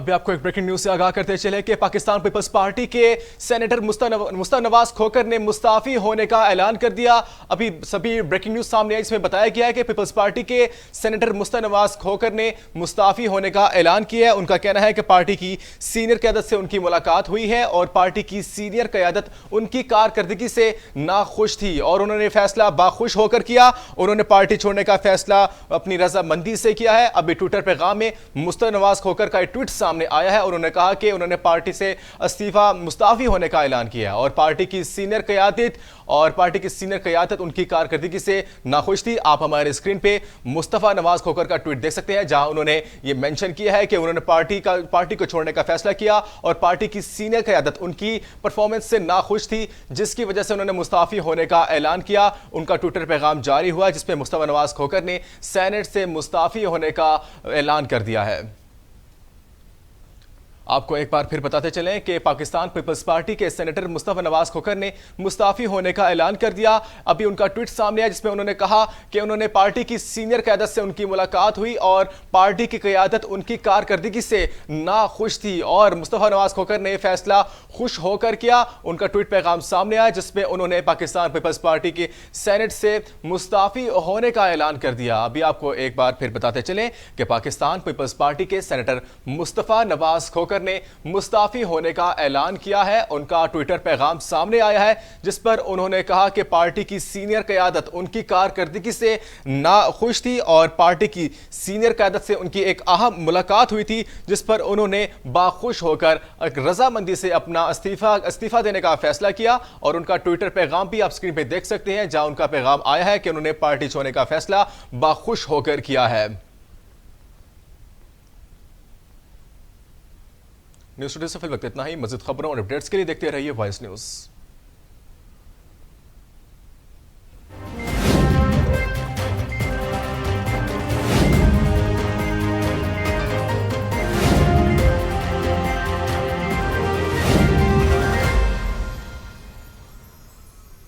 अभी आपको एक ब्रेकिंग न्यूज से आगाह करते चले कि पाकिस्तान पीपल्स पार्टी के सेनेटर मुश्ताक नवाज खोकर ने मुस्ताफी होने का ऐलान कर दिया। अभी सभी ब्रेकिंग न्यूज सामने आई, इसमें बताया गया है कि पीपल्स पार्टी के सेनेटर मुश्ताक नवाज खोकर ने मुस्ताफी होने का ऐलान किया है। उनका कहना है कि पार्टी की सीनियर क़यादत से उनकी मुलाकात हुई है और पार्टी की सीनियर क़यादत उनकी कारकर्दगी से नाखुश थी और उन्होंने फैसला बाखुश होकर किया। उन्होंने पार्टी छोड़ने का फैसला अपनी रजामंदी से किया है। अभी ट्विटर पैगाम में मुश्ताक नवाज खोकर का एक ट्वीट सामने आया है और उन्होंने कहा कि उन्होंने पार्टी से इस्तीफा मुस्ताफी होने का ऐलान किया है और पार्टी की सीनियर क़यादत उनकी कारकर्दगी से नाखुश थी। आप हमारे स्क्रीन पे मुस्तफा नवाज खोकर का ट्वीट देख सकते हैं, जहां उन्होंने ये मेंशन किया है कि उन्होंने पार्टी को छोड़ने का फैसला किया और पार्टी की सीनियर क़यादत उनकी परफॉर्मेंस से नाखुश थी, जिसकी वजह से उन्होंने मुस्ताफी होने का ऐलान किया। उनका ट्विटर पैगाम जारी हुआ जिसमें मुस्तफा नवाज खोकर ने सेनेट से मुस्ताफी होने का ऐलान कर दिया है। आपको एक बार फिर बताते चलें कि पाकिस्तान पीपल्स पार्टी के सेनेटर मुस्तफा नवाज खोकर ने मुस्ताफी होने का ऐलान कर दिया। अभी उनका ट्वीट सामने आया जिसमें उन्होंने कहा कि उन्होंने पार्टी की सीनियर क़यादत से उनकी मुलाकात हुई और पार्टी की क़यादत उनकी कारकर्दगी से नाखुश थी और मुस्तफा नवाज खोकर ने फैसला खुश होकर किया। उनका ट्वीट पैगाम सामने आया जिसमें उन्होंने पाकिस्तान पीपल्स पार्टी के सेनेट से मुस्ताफी होने का ऐलान कर दिया। अभी आपको एक बार फिर बताते चलें कि पाकिस्तान पीपल्स पार्टी के सेनेटर मुस्तफा नवाज खोकर ने मुस्ताफी होने का ऐलान किया है। उनका ट्विटर पैगाम सामने आया है जिस पर उन्होंने कहा कि पार्टी की सीनियर क़यादत उनकी कारकर्दगी से नाखुश थी और पार्टी की सीनियर क़यादत से उनकी एक अहम मुलाकात हुई थी, जिस पर उन्होंने बाखुश होकर एक रजामंदी से अपना इस्तीफा देने का फैसला किया। और उनका ट्विटर पैगाम भी आप स्क्रीन पर देख सकते हैं, जहां उनका पैगाम आया है कि उन्होंने पार्टी छोड़ने का फैसला बाखुश होकर किया है। न्यूज़ टुडे से फिल वक्त इतना ही। मज़ीद खबरों और अपडेट्स के लिए देखते रहिए वॉइस न्यूज़।